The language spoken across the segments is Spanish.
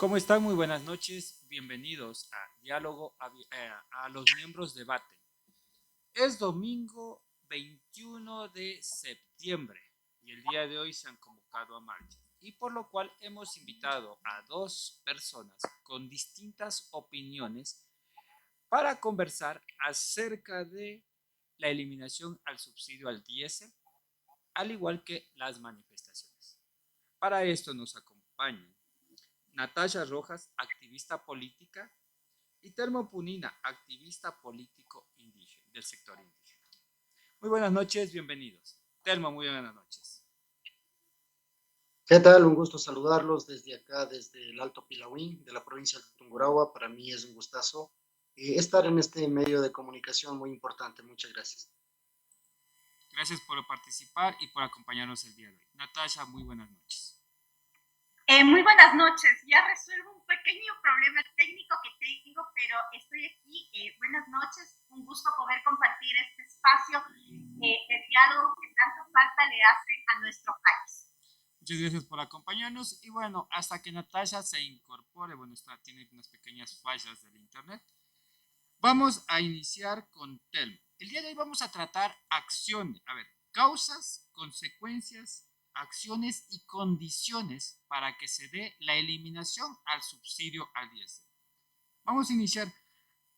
¿Cómo están? Muy buenas noches. Bienvenidos a Diálogo a los miembros debate. Es domingo 21 de septiembre y el día de hoy se han convocado a marcha y por lo cual hemos invitado a dos personas con distintas opiniones para conversar acerca de la eliminación al subsidio al diésel, al igual que las manifestaciones. Para esto nos acompañan Natasha Rojas, activista política, y Telmo Punina, activista político indígena, del sector indígena. Muy buenas noches, bienvenidos. Telmo, muy buenas noches. ¿Qué tal? Un gusto saludarlos desde acá, desde el Alto Pilauín, de la provincia de Tungurahua. Para mí es un gustazo estar en este medio de comunicación muy importante. Muchas gracias. Gracias por participar y por acompañarnos el día de hoy. Natasha, muy buenas noches. Muy buenas noches. Ya resuelvo un pequeño problema técnico que tengo, pero estoy aquí. Buenas noches. Un gusto poder compartir este espacio de diálogo que tanto falta le hace a nuestro país. Muchas gracias por acompañarnos y bueno, hasta que Natasha se incorpore, bueno, tiene unas pequeñas fallas del internet. Vamos a iniciar con Telmo. El día de hoy vamos a tratar acciones, causas, consecuencias, acciones y condiciones para que se dé la eliminación al subsidio al diésel. Vamos a iniciar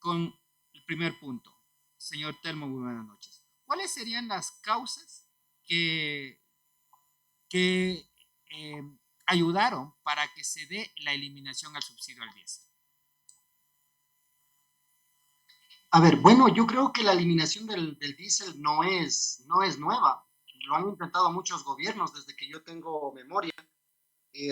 con el primer punto. Señor Telmo, muy buenas noches. ¿Cuáles serían las causas que ayudaron para que se dé la eliminación al subsidio al diésel? A ver, bueno, yo creo que la eliminación del diésel no es nueva. Lo han intentado muchos gobiernos desde que yo tengo memoria.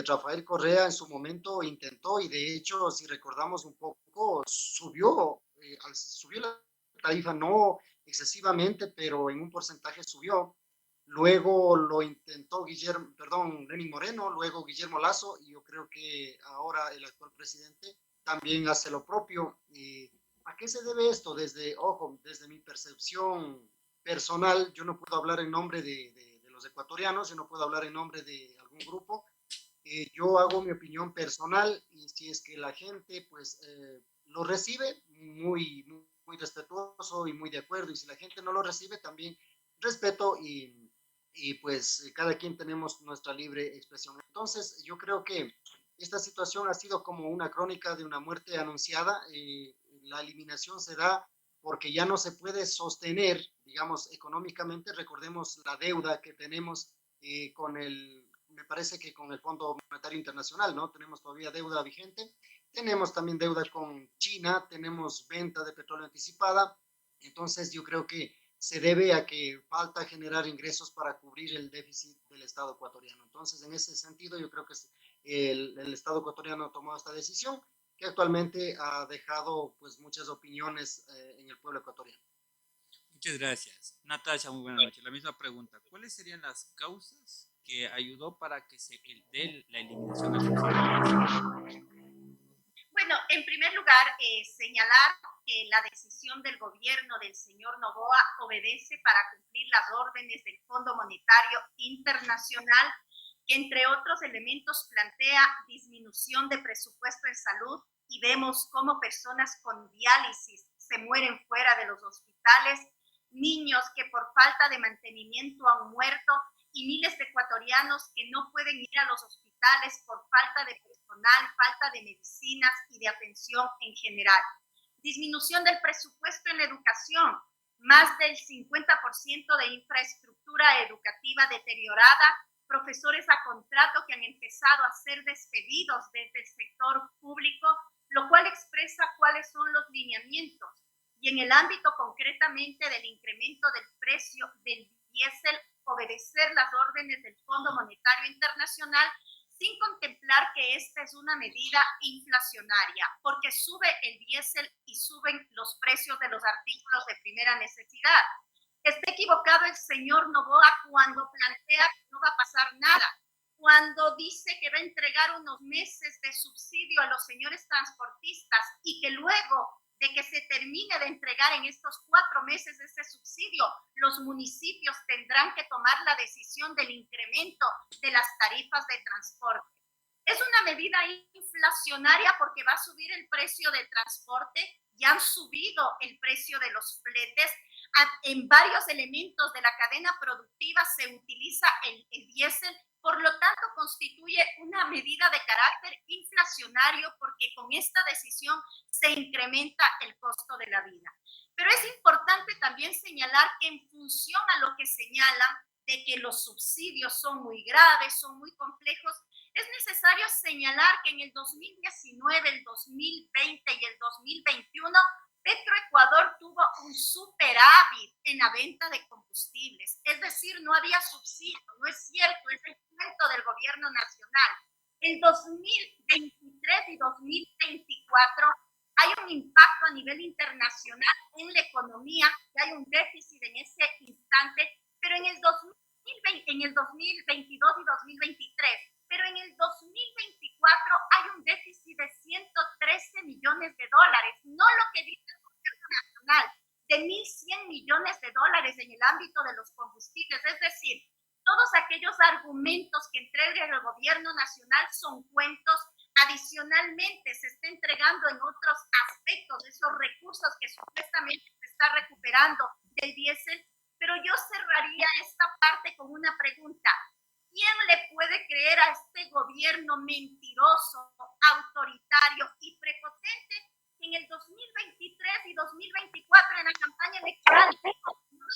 Rafael Correa en su momento intentó y de hecho, si recordamos un poco, subió la tarifa, no excesivamente, pero en un porcentaje subió. Luego lo intentó Lenín Moreno, luego Guillermo Lasso, y yo creo que ahora el actual presidente también hace lo propio. ¿A qué se debe esto? Desde mi percepción personal, yo no puedo hablar en nombre de los ecuatorianos, yo no puedo hablar en nombre de algún grupo. Yo hago mi opinión personal y si es que la gente pues lo recibe, muy respetuoso y muy de acuerdo, y si la gente no lo recibe, también respeto y pues cada quien tenemos nuestra libre expresión. Entonces yo creo que esta situación ha sido como una crónica de una muerte anunciada. La eliminación se da porque ya no se puede sostener, digamos, económicamente. Recordemos la deuda que tenemos me parece que con el Fondo Monetario Internacional, ¿no? Tenemos todavía deuda vigente, tenemos también deuda con China, tenemos venta de petróleo anticipada, entonces yo creo que se debe a que falta generar ingresos para cubrir el déficit del Estado ecuatoriano. Entonces, en ese sentido, yo creo que el Estado ecuatoriano ha tomado esta decisión que actualmente ha dejado pues muchas opiniones en el pueblo ecuatoriano. Muchas gracias. Natasha, muy buenas noches. La misma pregunta. ¿Cuáles serían las causas que ayudó para que se dé la eliminación al subsidio al diésel? Bueno, en primer lugar, señalar que la decisión del gobierno del señor Noboa obedece para cumplir las órdenes del Fondo Monetario Internacional, que entre otros elementos plantea disminución de presupuesto en salud, y vemos cómo personas con diálisis se mueren fuera de los hospitales, niños que por falta de mantenimiento han muerto y miles de ecuatorianos que no pueden ir a los hospitales por falta de personal, falta de medicinas y de atención en general. Disminución del presupuesto en la educación, más del 50% de infraestructura educativa deteriorada, profesores a contrato que han empezado a ser despedidos desde el sector público, lo cual expresa cuáles son los lineamientos. Y en el ámbito concretamente del incremento del precio del diésel, obedecer las órdenes del Fondo Monetario Internacional sin contemplar que esta es una medida inflacionaria, porque sube el diésel y suben los precios de los artículos de primera necesidad. Está equivocado el señor Noboa cuando plantea que no va a pasar nada, cuando dice que va a entregar unos meses de subsidio a los señores transportistas y que luego de que se termine de entregar en estos 4 meses ese subsidio, los municipios tendrán que tomar la decisión del incremento de las tarifas de transporte. Es una medida inflacionaria porque va a subir el precio de transporte, ya han subido el precio de los fletes. En varios elementos de la cadena productiva se utiliza el diésel, por lo tanto constituye una medida de carácter inflacionario porque con esta decisión se incrementa el costo de la vida. Pero es importante también señalar que en función a lo que señalan de que los subsidios son muy graves, son muy complejos, es necesario señalar que en el 2019, el 2020 y el 2021, Petroecuador tuvo un superávit en la venta de combustibles, es decir, no había subsidio, no es cierto, es el cuento del gobierno nacional. En 2023 y 2024 hay un impacto a nivel internacional en la economía, y hay un déficit en ese instante, pero en el 2022 y 2023, pero en el 2024 hay un déficit de 113 millones de dólares, no lo que dice el gobierno nacional, de 1.100 millones de dólares en el ámbito de los combustibles, es decir, todos aquellos argumentos que entrega el gobierno nacional son cuentos. Adicionalmente, se está entregando en otros aspectos esos recursos que supuestamente se está recuperando del diésel, pero yo cerraría esta parte con una pregunta. ¿Quién le puede creer a este gobierno mentiroso, autoritario y prepotente que en el 2023 y 2024 en la campaña electoral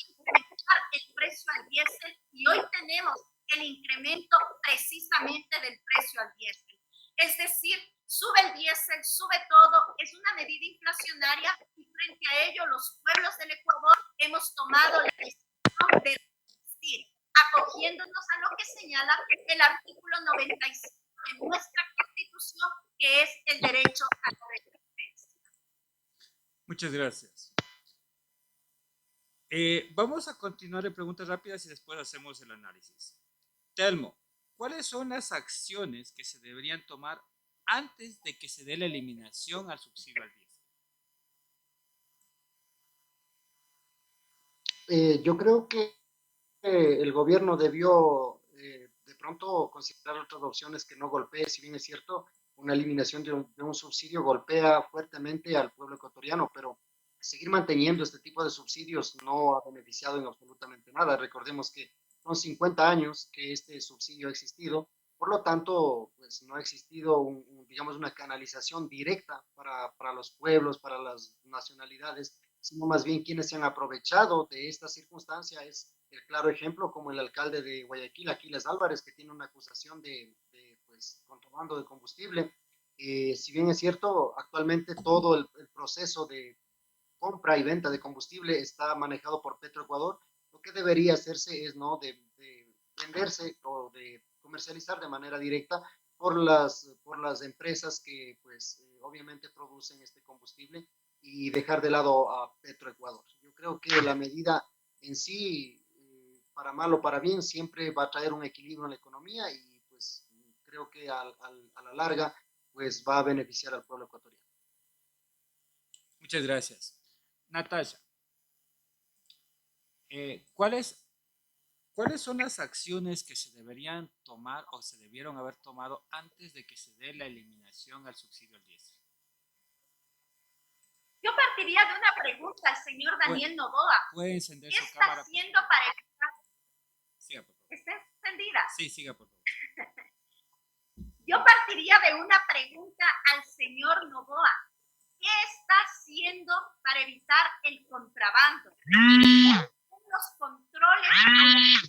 incrementar el precio al diésel y hoy tenemos el incremento precisamente del precio al diésel? Es decir, sube el diésel, sube todo, es una medida inflacionaria y frente a ello los pueblos del Ecuador hemos tomado la decisión de resistir, acogiéndonos a lo que señala el artículo 95 de nuestra Constitución, que es el derecho a la resistencia. Muchas gracias. Vamos a continuar en preguntas rápidas y después hacemos el análisis. Telmo, ¿cuáles son las acciones que se deberían tomar antes de que se dé la eliminación al subsidio al diésel? Yo creo que el gobierno debió de pronto considerar otras opciones que no golpee, si bien es cierto, una eliminación de un subsidio golpea fuertemente al pueblo ecuatoriano, pero seguir manteniendo este tipo de subsidios no ha beneficiado en absolutamente nada. Recordemos que son 50 años que este subsidio ha existido, por lo tanto, pues no ha existido, digamos, una canalización directa para los pueblos, para las nacionalidades, sino más bien quienes se han aprovechado de esta circunstancia es el claro ejemplo como el alcalde de Guayaquil, Aquiles Álvarez, que tiene una acusación de pues, contrabando de combustible. Si bien es cierto, actualmente todo el proceso de compra y venta de combustible está manejado por Petroecuador, lo que debería hacerse es no de venderse o de comercializar de manera directa por las empresas que pues obviamente producen este combustible y dejar de lado a Petroecuador. Yo creo que la medida en sí, para mal o para bien, siempre va a traer un equilibrio en la economía y pues creo que a la larga pues va a beneficiar al pueblo ecuatoriano. Muchas gracias. Natasha, ¿cuáles son las acciones que se deberían tomar o se debieron haber tomado antes de que se dé la eliminación al subsidio al diésel? Yo partiría de una pregunta al señor Daniel Noboa. ¿Puede encender ¿Qué su está cámara, haciendo para evitar? Siga, por favor. ¿Está encendida? Sí, siga, por favor. Yo partiría de una pregunta al señor Noboa. ¿Qué está haciendo para evitar el contrabando? Los controles a las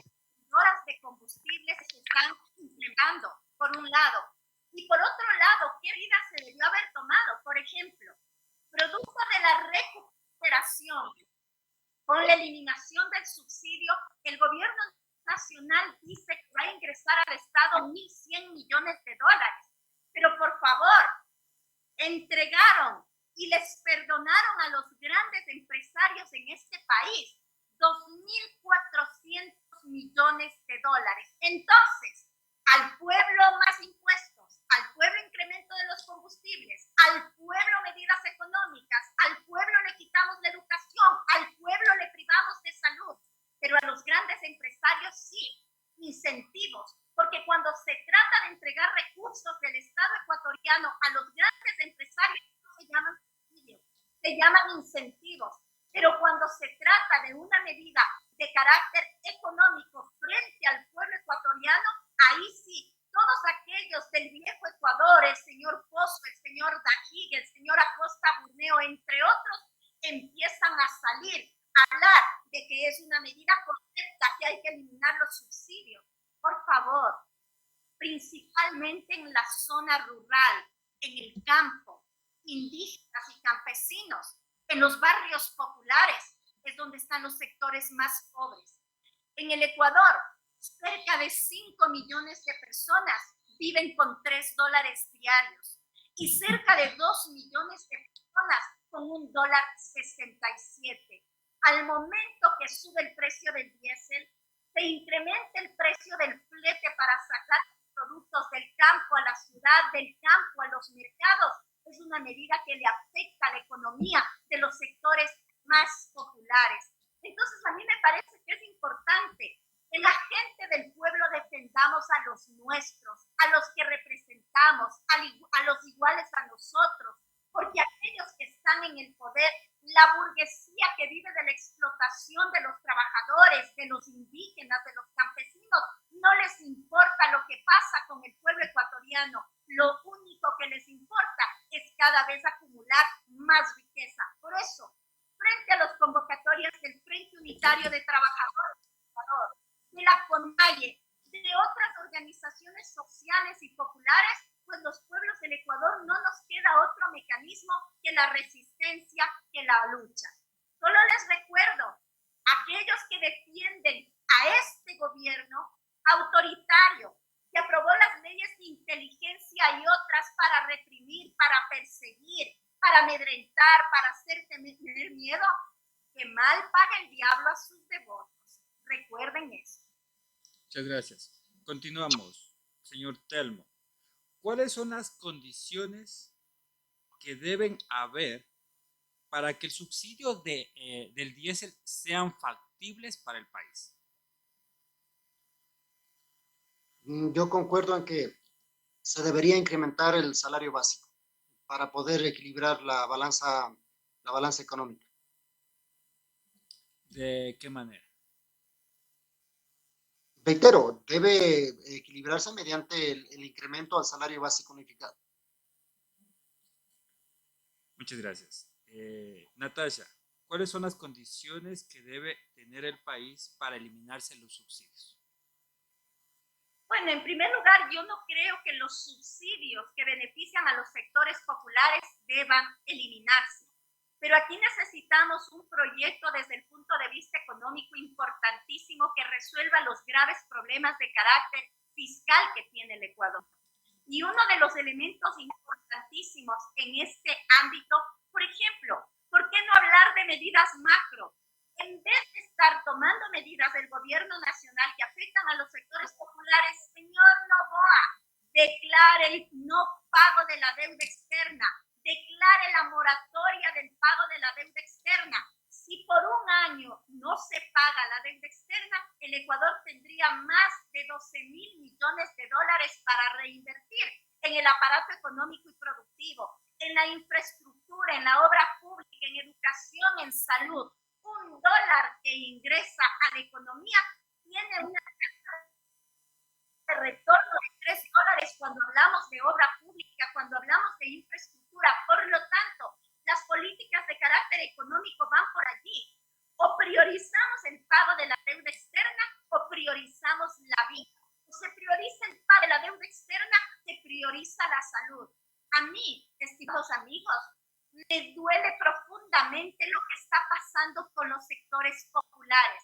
horas de combustibles se están implementando, por un lado. Y por otro lado, ¿qué medida se debió haber tomado? Por ejemplo, producto de la recuperación con la eliminación del subsidio, el gobierno nacional dice que va a ingresar al Estado 1.100 millones de dólares. Pero por favor, entregaron y les perdonaron a los grandes empresarios en este país 2.400 millones de dólares. Entonces, al pueblo más impuestos, al pueblo incremento de los combustibles, al pueblo medidas económicas, al pueblo le quitamos la educación, al pueblo le privamos de salud, pero a los grandes empresarios sí, incentivos, porque cuando se trata de entregar recursos del ecuatoriano, a los grandes empresarios, no se llaman subsidios, se llaman incentivos. Pero cuando se trata de una medida de carácter económico frente al pueblo ecuatoriano, ahí sí, todos aquellos del viejo Ecuador, el señor Pozo, el señor Dají, el señor Acosta Burneo, entre otros, empiezan a salir a hablar de que es una medida correcta, que hay que eliminar los subsidios. Por favor, principalmente en la zona rural, en el campo, indígenas y campesinos, en los barrios populares, es donde están los sectores más pobres. En el Ecuador, cerca de 5 millones de personas viven con $3 diarios y cerca de 2 millones de personas con $1.67. Al momento que sube el precio del diésel, se incrementa el precio del flete para sacar productos del campo a la ciudad, del campo a los mercados. Es una medida que le afecta a la economía de los sectores más populares. Entonces, a mí me parece que es importante que la gente del pueblo defendamos a los nuestros, a los que representamos, a los iguales a nosotros, porque aquellos que están en el poder, la burguesía que vive de la explotación de los trabajadores, de los indígenas, de los campesinos, no les importa lo que pasa con el pueblo ecuatoriano. Lo único que les importa es cada vez acumular más riqueza. Por eso, frente a las convocatorias del Frente Unitario de Trabajadores del Ecuador, de la CONAIE, de otras organizaciones sociales y populares, pues los pueblos del Ecuador no nos queda otro mecanismo que la resistencia, que la lucha. Solo les recuerdo, aquellos que defienden a este gobierno autoritario, que aprobó las leyes de inteligencia y otras para reprimir, para perseguir, para amedrentar, para hacer tener miedo, que mal paga el diablo a sus devotos. Recuerden eso. Muchas gracias. Continuamos. Señor Telmo, ¿cuáles son las condiciones que deben haber para que el subsidio del diésel sean factibles para el país? Yo concuerdo en que se debería incrementar el salario básico para poder equilibrar la balanza económica. ¿De qué manera? Reitero, debe equilibrarse mediante el incremento al salario básico unificado. Muchas gracias. Natasha, ¿cuáles son las condiciones que debe tener el país para eliminarse los subsidios? Bueno, en primer lugar, yo no creo que los subsidios que benefician a los sectores populares deban eliminarse. Pero aquí necesitamos un proyecto desde el punto de vista económico importantísimo que resuelva los graves problemas de carácter fiscal que tiene el Ecuador. Y uno de los elementos importantísimos en este ámbito, por ejemplo, ¿por qué no hablar de medidas macro? En vez de estar tomando medidas del gobierno nacional que afectan a los sectores populares, señor Noboa, declare el no pago de la deuda externa, declare la moratoria del pago de la deuda externa. Si por un año no se paga la deuda externa, el Ecuador tendría más de 12.000 millones de dólares para reinvertir en el aparato económico y productivo, en la infraestructura, en la obra pública, en educación, en salud. $1 que ingresa a la economía tiene una tasa de retorno de $3 cuando hablamos de obra pública, cuando hablamos de infraestructura. Por lo tanto, las políticas de carácter económico van por allí. O priorizamos el pago de la deuda externa o priorizamos la vida. O se prioriza el pago de la deuda externa, se prioriza la salud. A mí, estimados amigos, me duele profundamente lo que está pasando con los sectores populares,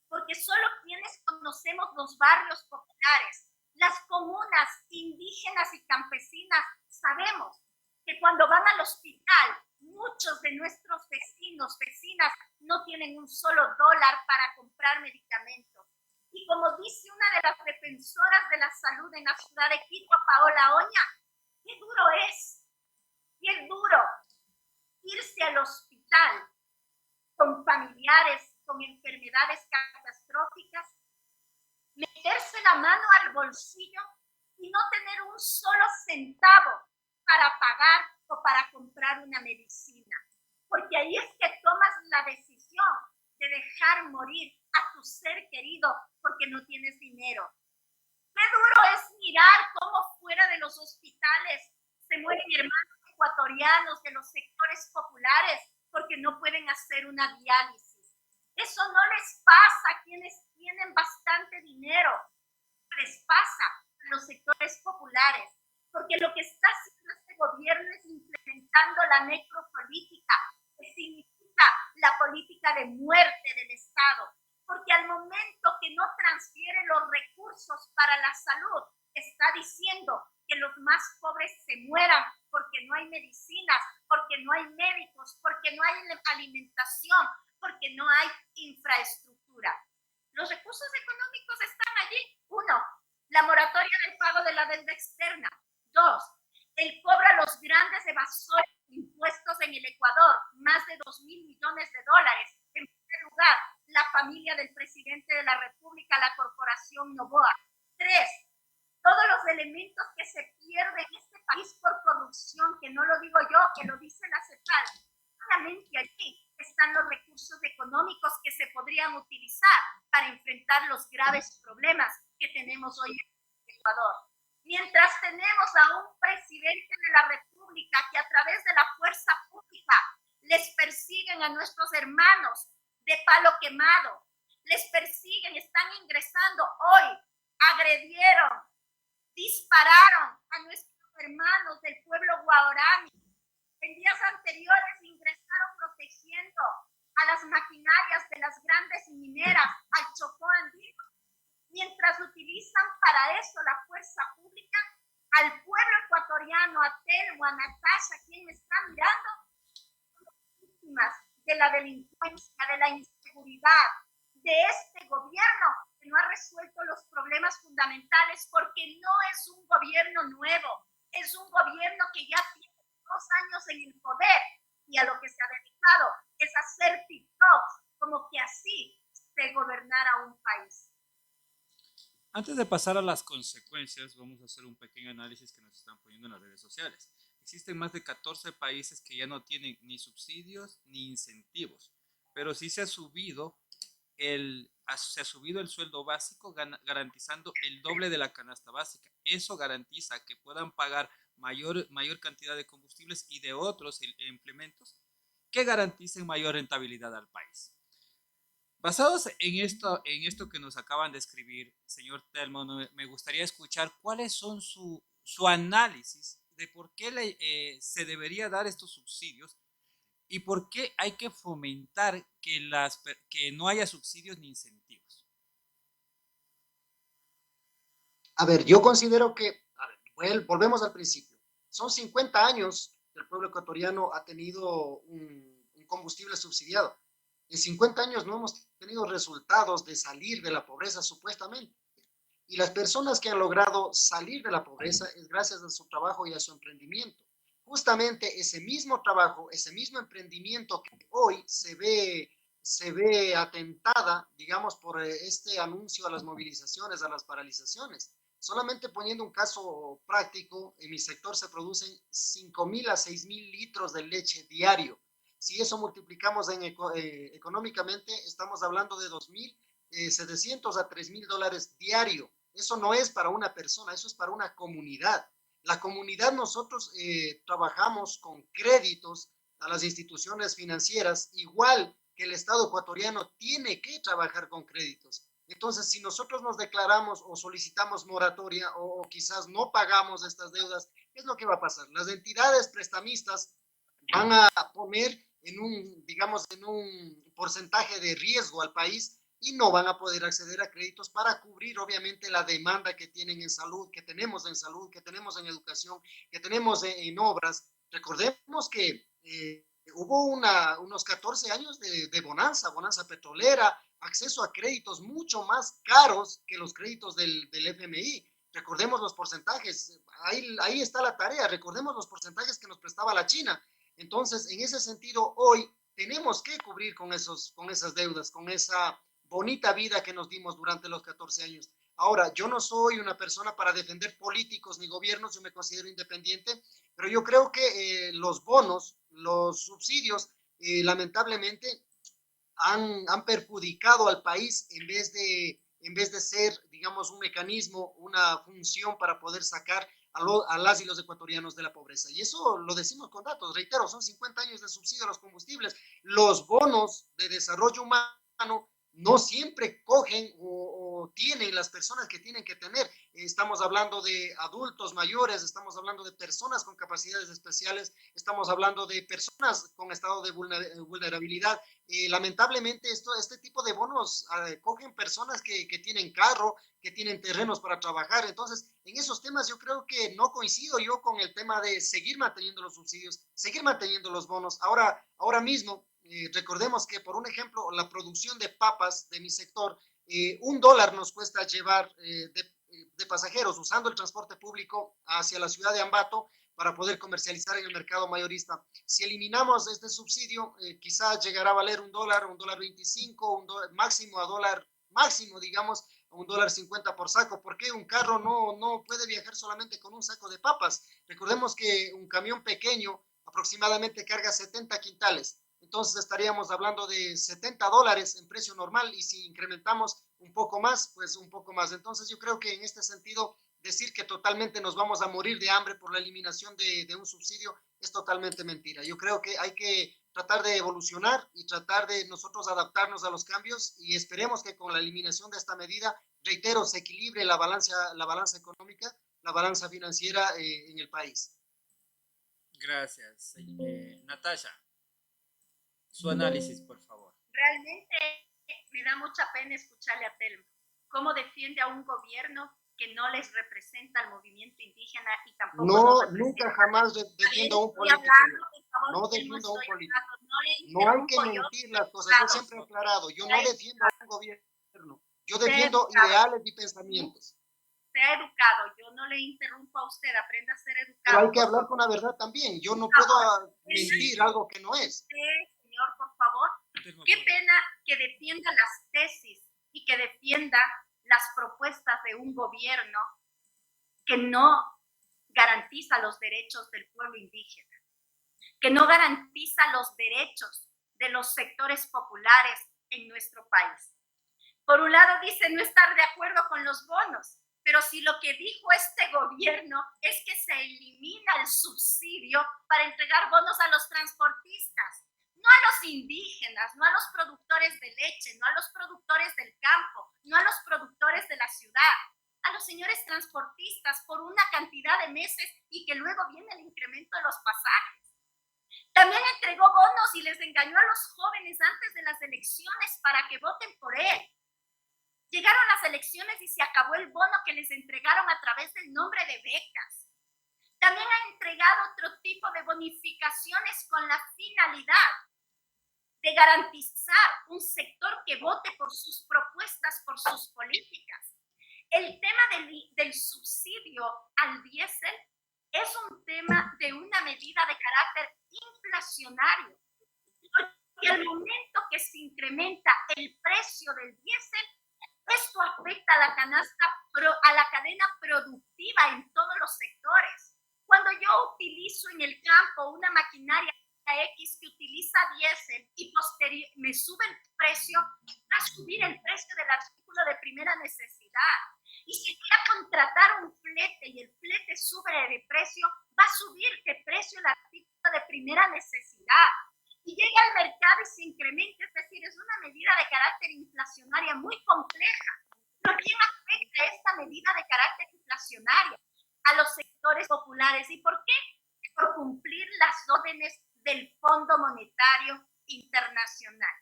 porque solo quienes conocemos los barrios populares, las comunas indígenas y campesinas, sabemos que cuando van al hospital, muchos de nuestros vecinos, vecinas, no tienen un solo dólar para comprar medicamentos. Y como dice una de las defensoras de la salud en la ciudad de Quito, Paola Oña, qué duro es irse al hospital con familiares, con enfermedades catastróficas, meterse la mano al bolsillo y no tener un solo centavo para pagar o para comprar una medicina. Porque ahí es que tomas la decisión de dejar morir a tu ser querido porque no tienes dinero. Qué duro es mirar cómo fuera de los hospitales se mueren hermanos ecuatorianos de los sectores populares porque no pueden hacer una diálisis. Eso no les pasa a quienes tienen bastante dinero, les pasa a los sectores populares, porque lo que está haciendo este gobierno es implementando la necropolítica, que significa la política de muerte del Estado, porque al momento que no transfiere los recursos para la salud, está diciendo que los más pobres se mueran porque no hay medicinas, porque no hay médicos, porque no hay alimentación, porque no hay infraestructura. Los recursos económicos están allí. 1, la moratoria del pago de la deuda externa. 2, el cobro a los grandes evasores de impuestos en el Ecuador, más de $2,000 millones. En primer lugar, la familia del presidente de la República, la corporación Noboa. 3, todos los elementos que se pierden en este país por corrupción, que no lo digo yo, que lo dice la CEPAL. Solamente allí están los recursos económicos que se podrían utilizar para enfrentar los graves problemas que tenemos hoy en Ecuador. Mientras tenemos a un presidente de la República que a través de la fuerza pública les persiguen a nuestros hermanos de palo quemado, les persiguen, están ingresando hoy, agredieron, dispararon a nuestros hermanos del pueblo guaraní. En días anteriores ingresaron protegiendo a las maquinarias de las grandes mineras, al Chocó andino, mientras utilizan para eso la fuerza pública, al pueblo ecuatoriano, a Telmo, a Natasha, quien me está mirando, víctimas de la delincuencia, de la inseguridad, de este gobierno que no ha resuelto los problemas fundamentales, porque no es un gobierno nuevo, es un gobierno que ya tiene 2 años en el poder y a lo que se ha dedicado es hacer TikToks como que así se gobernara un país. Antes de pasar a las consecuencias, vamos a hacer un pequeño análisis que nos están poniendo en las redes sociales. Existen más de 14 países que ya no tienen ni subsidios ni incentivos, pero sí se ha subido el sueldo básico, garantizando el doble de la canasta básica. Eso garantiza que puedan pagar mayor cantidad de combustibles y de otros implementos que garanticen mayor rentabilidad al país. Basados en esto que nos acaban de escribir, señor Telmo, me gustaría escuchar cuáles son su análisis de por qué se debería dar estos subsidios y por qué hay que fomentar que no haya subsidios ni incentivos. A ver, yo considero que, volvemos al principio, son 50 años que el pueblo ecuatoriano ha tenido un combustible subsidiado. En 50 años no hemos tenido resultados de salir de la pobreza, supuestamente. Y las personas que han logrado salir de la pobreza es gracias a su trabajo y a su emprendimiento. Justamente ese mismo trabajo, ese mismo emprendimiento que hoy se ve atentada, digamos, por este anuncio a las movilizaciones, a las paralizaciones. Solamente poniendo un caso práctico, en mi sector se producen 5,000 a 6,000 litros de leche diario. Si eso multiplicamos económicamente, estamos hablando de 2,700 a $3,000 diario. Eso no es para una persona, eso es para una comunidad. La comunidad, nosotros trabajamos con créditos a las instituciones financieras, igual que el Estado ecuatoriano tiene que trabajar con créditos. Entonces, si nosotros nos declaramos o solicitamos moratoria o quizás no pagamos estas deudas, ¿qué es lo que va a pasar? Las entidades prestamistas van a poner en un porcentaje de riesgo al país y no van a poder acceder a créditos para cubrir obviamente la demanda que tienen en salud, que tenemos en educación, que tenemos en obras. Recordemos que hubo unos 14 años de bonanza petrolera, acceso a créditos mucho más caros que los créditos del FMI. Recordemos los porcentajes, ahí está la tarea, recordemos los porcentajes que nos prestaba la China. Entonces, en ese sentido, hoy tenemos que cubrir con esas deudas, con esa bonita vida que nos dimos durante los 14 años. Ahora, yo no soy una persona para defender políticos ni gobiernos, yo me considero independiente, pero yo creo que los bonos, los subsidios, lamentablemente han perjudicado al país en vez de ser, digamos, un mecanismo, una función para poder sacar a las y los ecuatorianos de la pobreza. Y eso lo decimos con datos, reitero, son 50 años de subsidio a los combustibles. Los bonos de desarrollo humano no siempre cogen o tienen las personas que tienen que tener. Estamos hablando de adultos mayores, estamos hablando de personas con capacidades especiales, estamos hablando de personas con estado de vulnerabilidad. Lamentablemente este tipo de bonos cogen personas que tienen carro, que tienen terrenos para trabajar. Entonces, en esos temas yo creo que no coincido yo con el tema de seguir manteniendo los subsidios, seguir manteniendo los bonos. Ahora mismo, recordemos que, por un ejemplo, la producción de papas de mi sector, $1 nos cuesta llevar de pasajeros usando el transporte público hacia la ciudad de Ambato para poder comercializar en el mercado mayorista. Si eliminamos este subsidio, quizás llegará a valer $1, $1.25, máximo a dólar, máximo, digamos, a $1.50 por saco. ¿Por qué un carro no puede viajar solamente con un saco de papas? Recordemos que un camión pequeño aproximadamente carga 70 quintales. Entonces estaríamos hablando de $70 en precio normal, y si incrementamos un poco más, pues un poco más. Entonces yo creo que en este sentido, decir que totalmente nos vamos a morir de hambre por la eliminación de un subsidio es totalmente mentira. Yo creo que hay que tratar de evolucionar y tratar de nosotros adaptarnos a los cambios, y esperemos que con la eliminación de esta medida, reitero, se equilibre la balanza económica, la balanza financiera en el país. Gracias. Natasha, su análisis, por favor. Realmente me da mucha pena escucharle a Telmo cómo defiende a un gobierno que no les representa al movimiento indígena y tampoco no, nunca jamás defiendo a un político. No defiendo a un político. No hay que mentir las cosas. Yo siempre he aclarado, yo no defiendo a un gobierno. Yo defiendo ideales y pensamientos. Sea educado, yo no le interrumpo a usted, aprenda a ser educado. Pero hay que hablar con la verdad también. Yo no puedo mentir algo que no es. Señor, por favor, qué pena que defienda las tesis y que defienda las propuestas de un gobierno que no garantiza los derechos del pueblo indígena, que no garantiza los derechos de los sectores populares en nuestro país. Por un lado dice no estar de acuerdo con los bonos, pero si lo que dijo este gobierno es que se elimina el subsidio para entregar bonos a los transportistas, no a los indígenas, no a los productores de leche, no a los productores del campo, no a los productores de la ciudad, a los señores transportistas por una cantidad de meses y que luego viene el incremento de los pasajes. También entregó bonos y les engañó a los jóvenes antes de las elecciones para que voten por él. Llegaron las elecciones y se acabó el bono que les entregaron a través del nombre de becas. También ha entregado otro tipo de bonificaciones con la finalidad de garantizar un sector que vote por sus propuestas, por sus políticas. El tema del subsidio al diésel es un tema de una medida de carácter inflacionario. Porque al momento que se incrementa el precio del diésel, esto afecta a la a la cadena productiva en todos los sectores. Cuando yo utilizo en el campo una maquinaria X que utiliza diésel y me sube el precio, va a subir el precio del artículo de primera necesidad. Y si voy a contratar un flete y el flete sube de precio, va a subir de precio el artículo de primera necesidad. Y llega al mercado y se incrementa, es decir, es una medida de carácter inflacionaria muy compleja. ¿Pero quién afecta esta medida de carácter inflacionario? A los sectores populares. ¿Y por qué? Por cumplir las órdenes del Fondo Monetario Internacional,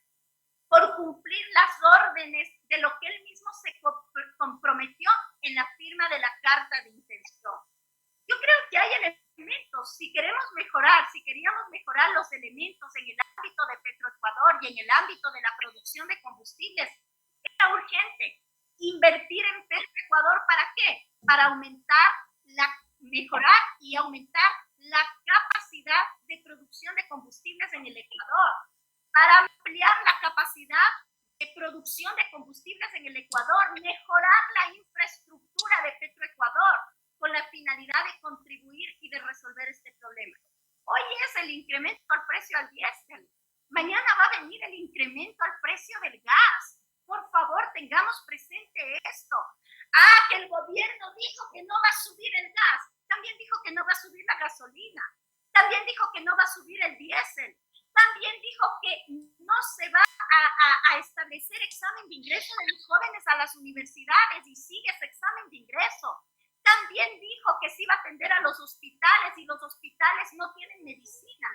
por cumplir las órdenes de lo que él mismo se comprometió en la firma de la Carta de Intención. Yo creo que hay elementos, si queríamos mejorar los elementos en el ámbito de Petroecuador y en el ámbito de la producción de combustibles, era urgente invertir en Petroecuador. ¿Para qué? Para mejorar y aumentar la capacidad de producción de combustibles en el Ecuador, para ampliar la capacidad producción de combustibles en el Ecuador, mejorar la infraestructura de Petroecuador con la finalidad de contribuir y de resolver este problema. Hoy es el incremento al precio al diésel. Mañana va a venir el incremento al precio del gas. Por favor, tengamos presente esto. Que el gobierno dijo que no va a subir el gas. También dijo que no va a subir la gasolina. También dijo que no va a subir el diésel. También dijo que no se va a establecer examen de ingreso de los jóvenes a las universidades y sigue ese examen de ingreso. También dijo que se iba a atender a los hospitales y los hospitales no tienen medicina.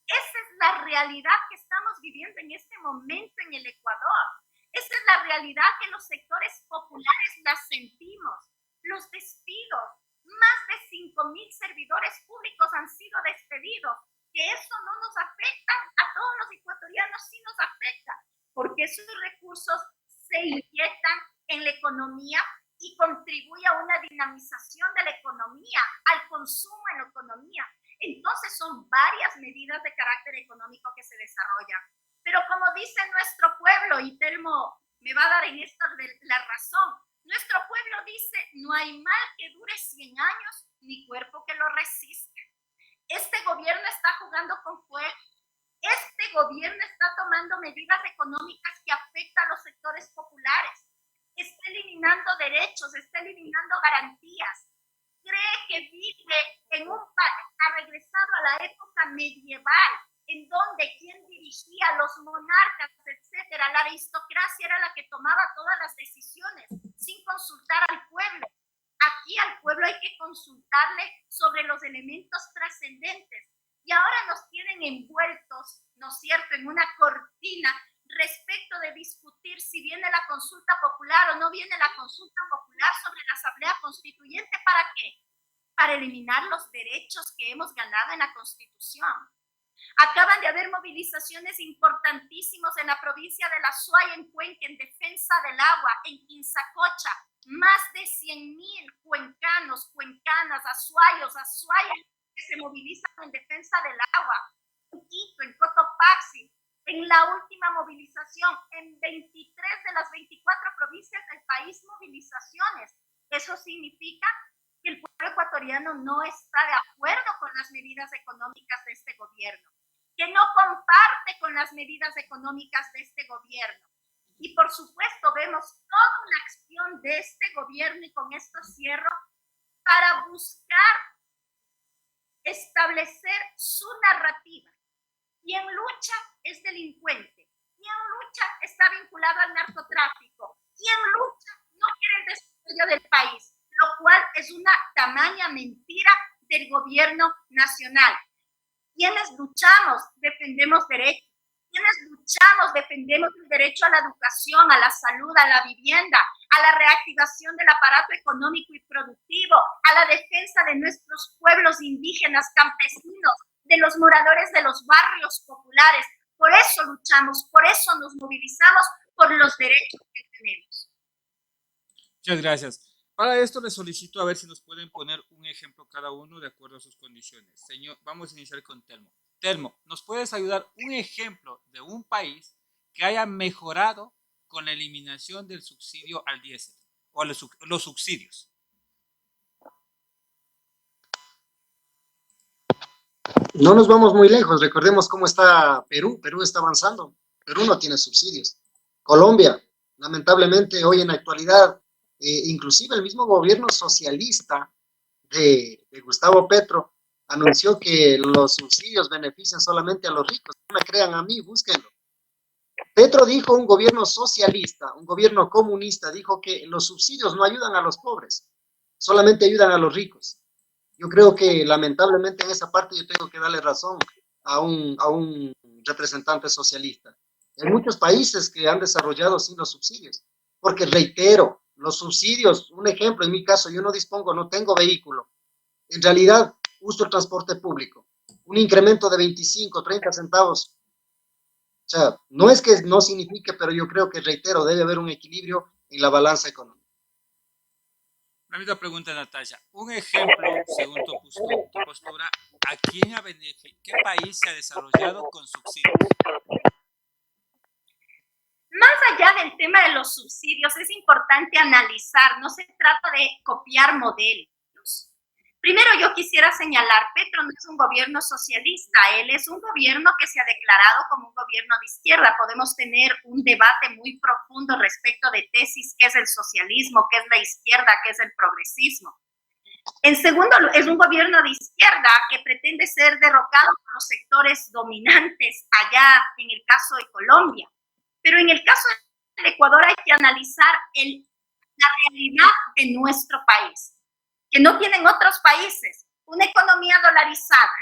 Esa es la realidad que estamos viviendo en este momento en el Ecuador. Esa es la realidad que los sectores populares la sentimos. Los despidos, más de 5,000 servidores públicos han sido despedidos. Que eso no nos afecta a todos los ecuatorianos, sí nos afecta, porque esos recursos se inyectan en la economía y contribuye a una dinamización de la economía, al consumo en la economía. Entonces son varias medidas de carácter económico que se desarrollan. Pero como dice nuestro pueblo, y Telmo me va a dar en esto la razón, nuestro pueblo dice, no hay mal que dure 100 años, ni cuerpo que lo resiste. Este gobierno está jugando con fuego. Este gobierno está tomando medidas económicas que afectan a los sectores populares. Está eliminando derechos, está eliminando garantías. Cree que vive en un país, ha regresado a la época medieval, en donde quien dirigía, los monarcas, etcétera, la aristocracia era la que tomaba todas las decisiones sin consultar al pueblo. Aquí al pueblo hay que consultarle sobre los elementos trascendentes. Y ahora nos tienen envueltos, ¿no es cierto?, en una cortina respecto de discutir si viene la consulta popular o no viene la consulta popular sobre la Asamblea Constituyente. ¿Para qué? Para eliminar los derechos que hemos ganado en la Constitución. Acaban de haber movilizaciones importantísimas en la provincia de La Suaya, en Cuenca, en defensa del agua, en Quinzacocha. Más de 100,000 cuencanos, cuencanas, azuayos que se movilizan en defensa del agua. En Quito, en Cotopaxi, en la última movilización, en 23 de las 24 provincias del país, movilizaciones. Eso significa que el pueblo ecuatoriano no está de acuerdo con las medidas económicas de este gobierno, que no comparte con las medidas económicas de este gobierno. Y por supuesto vemos toda una acción de este gobierno, y con esto cierro, para buscar establecer su narrativa. Quien lucha es delincuente, quien lucha está vinculado al narcotráfico, quien lucha no quiere el desarrollo del país, lo cual es una tamaña mentira del gobierno nacional. Quienes luchamos defendemos derechos. Quienes luchamos defendemos el derecho a la educación, a la salud, a la vivienda, a la reactivación del aparato económico y productivo, a la defensa de nuestros pueblos indígenas, campesinos, de los moradores de los barrios populares. Por eso luchamos, por eso nos movilizamos, por los derechos que tenemos. Muchas gracias. Para esto les solicito a ver si nos pueden poner un ejemplo cada uno de acuerdo a sus condiciones. Señor, vamos a iniciar con Telmo. Telmo, ¿nos puedes ayudar un ejemplo de un país que haya mejorado con la eliminación del subsidio al diésel o los subsidios? No nos vamos muy lejos, recordemos cómo está Perú. Perú está avanzando, Perú no tiene subsidios. Colombia, lamentablemente hoy en la actualidad, inclusive el mismo gobierno socialista de Gustavo Petro anunció que los subsidios benefician solamente a los ricos. No me crean a mí, búsquenlo. Petro dijo, un gobierno socialista, un gobierno comunista, dijo que los subsidios no ayudan a los pobres, solamente ayudan a los ricos. Yo creo que lamentablemente en esa parte yo tengo que darle razón a un representante socialista. Hay muchos países que han desarrollado sin los subsidios, porque reitero, los subsidios, un ejemplo, en mi caso, yo no tengo vehículo. En realidad, uso el transporte público. Un incremento de 25, 30 centavos. O sea, no es que no signifique, pero yo creo que, reitero, debe haber un equilibrio en la balanza económica. La misma pregunta, Natalia. Un ejemplo, según tu postura, ¿qué país se ha desarrollado con subsidios? Más allá del tema de los subsidios, es importante analizar, no se trata de copiar modelos. Primero yo quisiera señalar, Petro no es un gobierno socialista, él es un gobierno que se ha declarado como un gobierno de izquierda. Podemos tener un debate muy profundo respecto de tesis, qué es el socialismo, qué es la izquierda, qué es el progresismo. En segundo, es un gobierno de izquierda que pretende ser derrocado por los sectores dominantes allá en el caso de Colombia. Pero en el caso del Ecuador hay que analizar la realidad de nuestro país, que no tienen otros países, una economía dolarizada,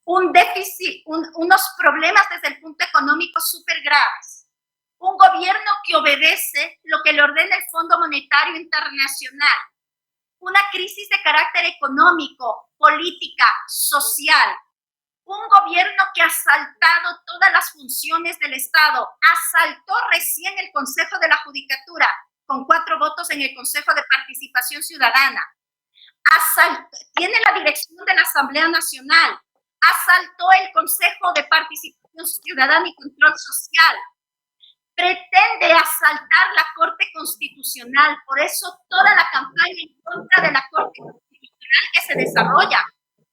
un déficit, unos problemas desde el punto económico súper graves, un gobierno que obedece lo que le ordena el Fondo Monetario Internacional, una crisis de carácter económico, política, social, un gobierno que ha asaltado todas las funciones del Estado, asaltó recién el Consejo de la Judicatura, con 4 votos en el Consejo de Participación Ciudadana, tiene la dirección de la Asamblea Nacional, asaltó el Consejo de Participación Ciudadana y Control Social, pretende asaltar la Corte Constitucional, por eso toda la campaña en contra de la Corte Constitucional que se desarrolla,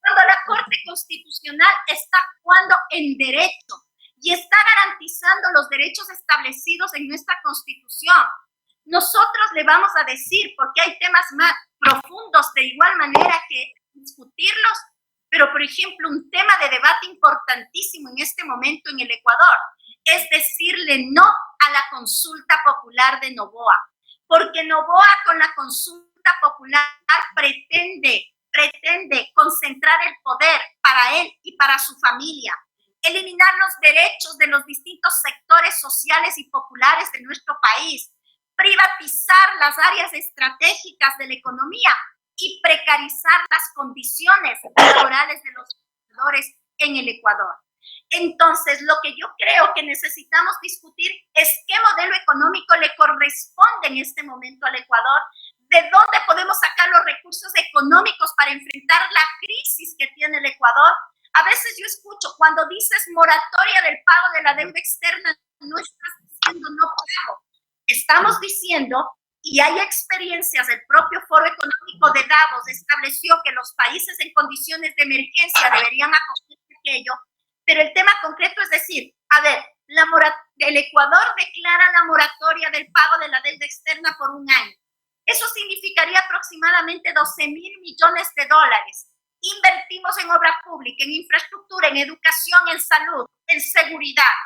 cuando la Corte Constitucional está actuando en derecho y está garantizando los derechos establecidos en nuestra Constitución. Nosotros le vamos a decir, porque hay temas más profundos de igual manera que discutirlos, pero por ejemplo, un tema de debate importantísimo en este momento en el Ecuador es decirle no a la consulta popular de Noboa, porque Noboa con la consulta popular pretende concentrar el poder para él y para su familia, eliminar los derechos de los distintos sectores sociales y populares de nuestro país, privatizar las áreas estratégicas de la economía y precarizar las condiciones laborales de los trabajadores en el Ecuador. Entonces, lo que yo creo que necesitamos discutir es qué modelo económico le corresponde en este momento al Ecuador, de dónde podemos sacar los recursos económicos para enfrentar la crisis que tiene el Ecuador. A veces yo escucho, cuando dices moratoria del pago de la deuda externa, no estás diciendo no pago. Estamos diciendo, y hay experiencias, el propio Foro Económico de Davos estableció que los países en condiciones de emergencia deberían acogerse a aquello, pero el tema concreto es decir, a ver, el Ecuador declara la moratoria del pago de la deuda externa por un año. Eso significaría aproximadamente 12.000 millones de dólares. Invertimos en obra pública, en infraestructura, en educación, en salud, en seguridad.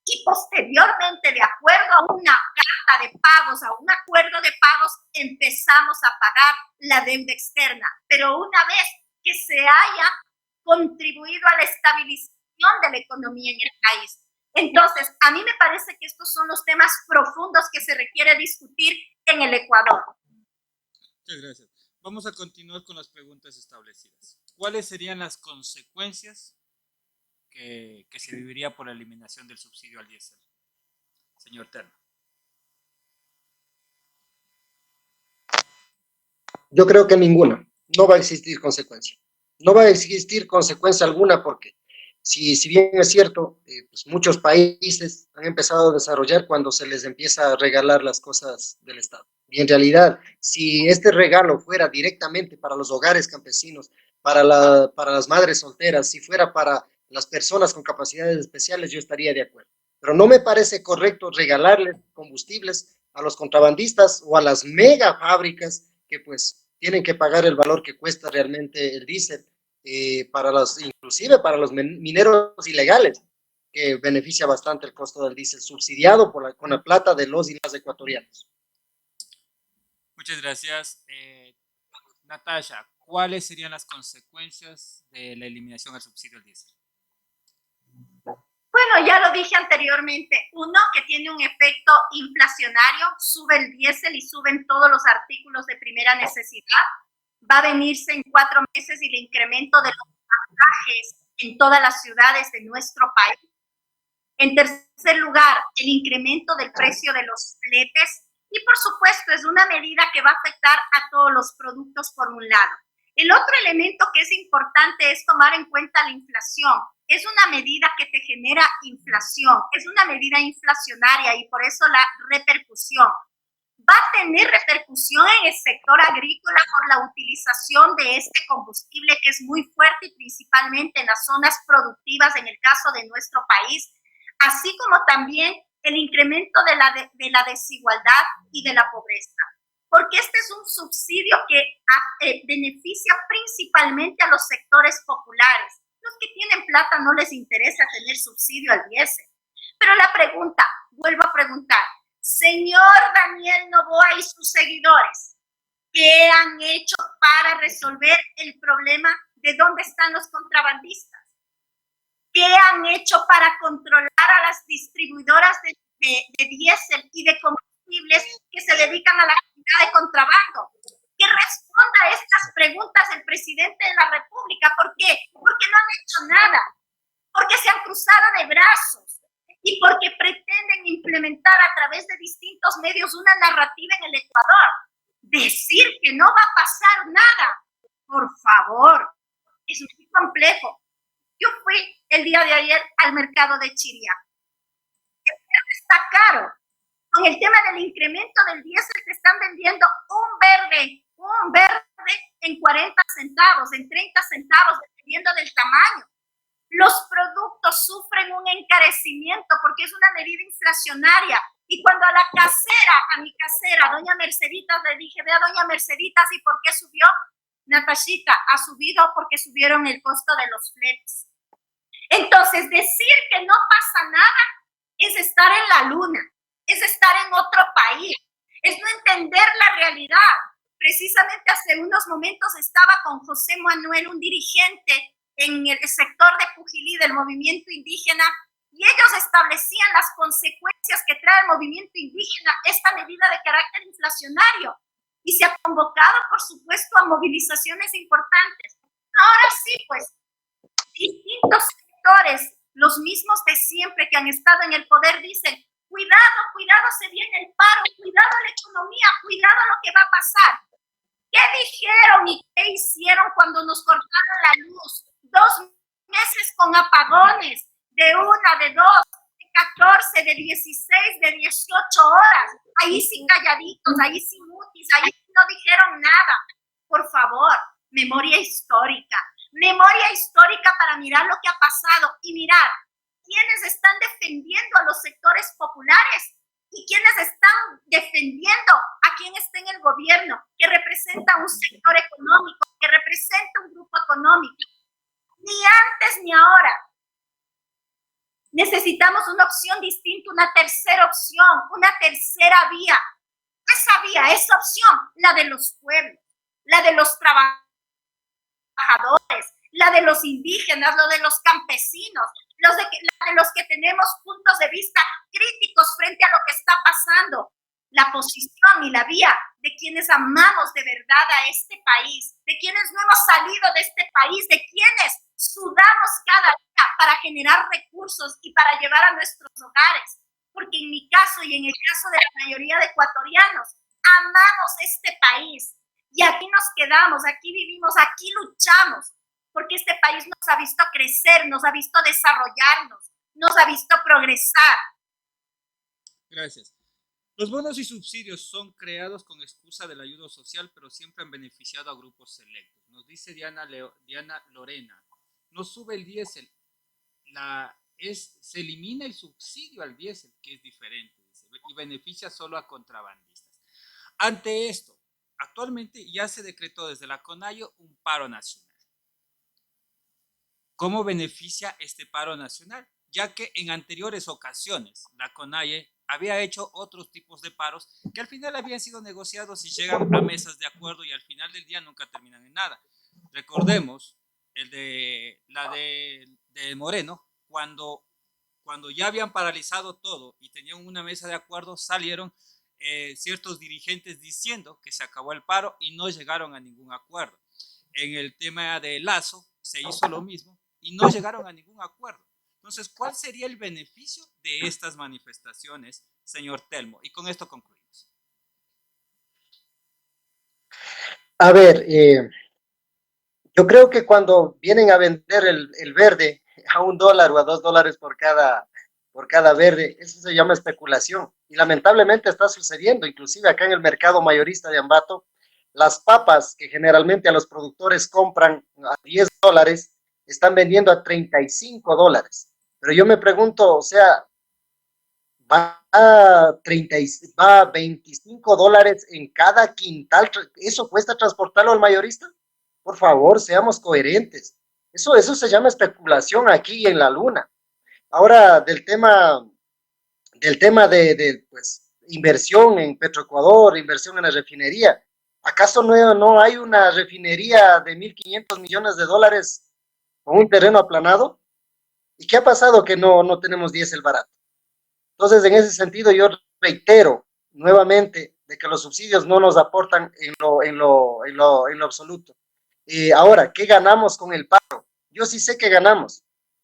Y posteriormente, de acuerdo a una carta de pagos, a un acuerdo de pagos, empezamos a pagar la deuda externa. Pero una vez que se haya contribuido a la estabilización de la economía en el país. Entonces, a mí me parece que estos son los temas profundos que se requiere discutir en el Ecuador. Muchas gracias. Vamos a continuar con las preguntas establecidas. ¿Cuáles serían las consecuencias que se viviría por la eliminación del subsidio al diésel? Señor Terno. Yo creo que ninguna. No va a existir consecuencia. No va a existir consecuencia alguna porque si bien es cierto, pues muchos países han empezado a desarrollar cuando se les empieza a regalar las cosas del Estado. Y en realidad, si este regalo fuera directamente para los hogares campesinos, para las madres solteras, si fuera para las personas con capacidades especiales, yo estaría de acuerdo. Pero no me parece correcto regalarles combustibles a los contrabandistas o a las mega fábricas que pues tienen que pagar el valor que cuesta realmente el diésel. Inclusive para los mineros ilegales, que beneficia bastante el costo del diésel, subsidiado con la plata de los y las ecuatorianos. Muchas gracias. Natasha, ¿cuáles serían las consecuencias de la eliminación del subsidio al diésel? Bueno, ya lo dije anteriormente. Uno, que tiene un efecto inflacionario, sube el diésel y suben todos los artículos de primera necesidad. Va a venirse en 4 meses y el incremento de los pasajes en todas las ciudades de nuestro país. En tercer lugar, el incremento del precio de los fletes. Y por supuesto, es una medida que va a afectar a todos los productos por un lado. El otro elemento que es importante es tomar en cuenta la inflación. es una medida que te genera inflación, es una medida inflacionaria y por eso la repercusión. Va a tener repercusión en el sector agrícola por la utilización de este combustible que es muy fuerte y principalmente en las zonas productivas en el caso de nuestro país, así como también el incremento de la desigualdad y de la pobreza. Porque este es un subsidio que beneficia principalmente a los sectores populares. Los que tienen plata no les interesa tener subsidio al diésel. Pero la pregunta, vuelvo a preguntar, señor Daniel Noboa y sus seguidores, ¿qué han hecho para resolver el problema de dónde están los contrabandistas? ¿Qué han hecho para controlar a las distribuidoras de diésel y de combustibles que se dedican a la actividad de contrabando? Que responda a estas preguntas el presidente de la República. ¿Por qué? Porque no han hecho nada, porque se han cruzado de brazos y porque pretenden implementar a través de distintos medios una narrativa en el Ecuador. Decir que no va a pasar nada, por favor, es muy complejo. Yo fui el día de ayer al mercado de Chiria. Está caro. Con el tema del incremento del diésel te están vendiendo un verde en 40 centavos, en 30 centavos, dependiendo del tamaño. Los productos sufren un encarecimiento porque es una medida inflacionaria. Y cuando a mi casera, doña Merceditas, le dije, ve a doña Merceditas, ¿y por qué subió? Natashita, ha subido porque subieron el costo de los fletes. Entonces, decir que no pasa nada es estar en la luna, es estar en otro país, es no entender la realidad. Precisamente hace unos momentos estaba con José Manuel, un dirigente en el sector de Pujilí del movimiento indígena, y ellos establecían las consecuencias que trae el movimiento indígena esta medida de carácter inflacionario, y se ha convocado, por supuesto, a movilizaciones importantes. Ahora sí, pues, distintos sectores, los mismos de siempre que han estado en el poder, dicen, cuidado, se viene el paro, cuidado la economía, cuidado lo que va a pasar. ¿Qué dijeron y qué hicieron cuando nos cortaron la luz? 2 meses con apagones, de 1, de 2, de 14, de 16, de 18 horas. Ahí sí calladitos, ahí sí mutis, ahí sí no dijeron nada. Por favor, memoria histórica para mirar lo que ha pasado y mirar quiénes están defendiendo a los sectores populares y quiénes están defendiendo a quien está en el gobierno, que representa un sector económico, que representa un grupo económico. Ni antes ni ahora. Necesitamos una opción distinta, una tercera opción, una tercera vía. Esa opción, la de los pueblos, la de los trabajadores, la de los indígenas, la de los campesinos, la de los que tenemos puntos de vista críticos frente a lo que está pasando. La posición y la vía de quienes amamos de verdad a este país, de quienes no hemos salido de este país, de quienes sudamos cada día para generar recursos y para llevar a nuestros hogares. Porque en mi caso y en el caso de la mayoría de ecuatorianos, amamos este país y aquí nos quedamos, aquí vivimos, aquí luchamos, porque este país nos ha visto crecer, nos ha visto desarrollarnos, nos ha visto progresar. Gracias. Los bonos y subsidios son creados con excusa de la ayuda social, pero siempre han beneficiado a grupos selectos. Nos dice Diana Lorena, no sube el diésel, se elimina el subsidio al diésel, que es diferente, dice, y beneficia solo a contrabandistas. Ante esto, actualmente ya se decretó desde la CONAIE un paro nacional. ¿Cómo beneficia este paro nacional? Ya que en anteriores ocasiones la CONAIE había hecho otros tipos de paros que al final habían sido negociados y llegan a mesas de acuerdo y al final del día nunca terminan en nada. Recordemos la de Moreno, cuando ya habían paralizado todo y tenían una mesa de acuerdo, salieron ciertos dirigentes diciendo que se acabó el paro y no llegaron a ningún acuerdo. En el tema de Lazo se hizo lo mismo y no llegaron a ningún acuerdo. Entonces, ¿cuál sería el beneficio de estas manifestaciones, señor Telmo? Y con esto concluimos. A ver, yo creo que cuando vienen a vender el verde, a $1 o a $2 por cada verde. Eso se llama especulación. Y lamentablemente está sucediendo, inclusive acá en el mercado mayorista de Ambato, las papas que generalmente a los productores compran a $10, están vendiendo a $35. Pero yo me pregunto, o sea, va a, 30, va a $25 en cada quintal. ¿Eso cuesta transportarlo al mayorista? Por favor, seamos coherentes. Eso se llama especulación aquí en la luna. Ahora, del tema de pues, inversión en Petroecuador, inversión en la refinería. ¿Acaso no hay una refinería de 1.500 millones de dólares con un terreno aplanado? ¿Y qué ha pasado que no tenemos diésel barato? Entonces, en ese sentido, yo reitero nuevamente de que los subsidios no nos aportan en lo absoluto. Ahora, ¿qué ganamos con el paro? Yo sí sé que ganamos.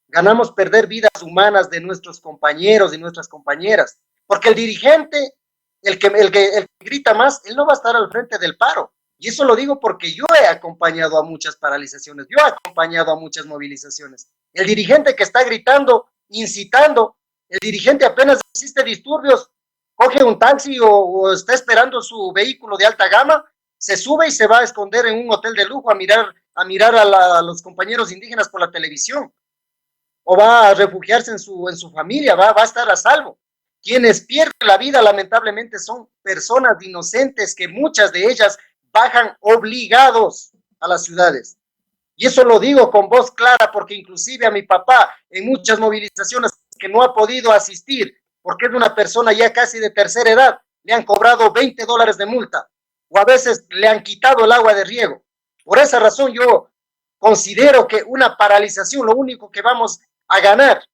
Ganamos perder vidas humanas de nuestros compañeros y nuestras compañeras. Porque el dirigente, el que grita más, él no va a estar al frente del paro. Y eso lo digo porque yo he acompañado a muchas paralizaciones, yo he acompañado a muchas movilizaciones. El dirigente que está gritando, incitando, el dirigente apenas existe disturbios, coge un taxi o está esperando su vehículo de alta gama, se sube y se va a esconder en un hotel de lujo a los compañeros indígenas por la televisión, o va a refugiarse en su familia, va a estar a salvo. Quienes pierden la vida lamentablemente son personas inocentes que muchas de ellas bajan obligados a las ciudades. Y eso lo digo con voz clara porque inclusive a mi papá en muchas movilizaciones que no ha podido asistir porque es una persona ya casi de tercera edad, le han cobrado $20 de multa o a veces le han quitado el agua de riego. Por esa razón yo considero que una paralización, lo único que vamos a ganar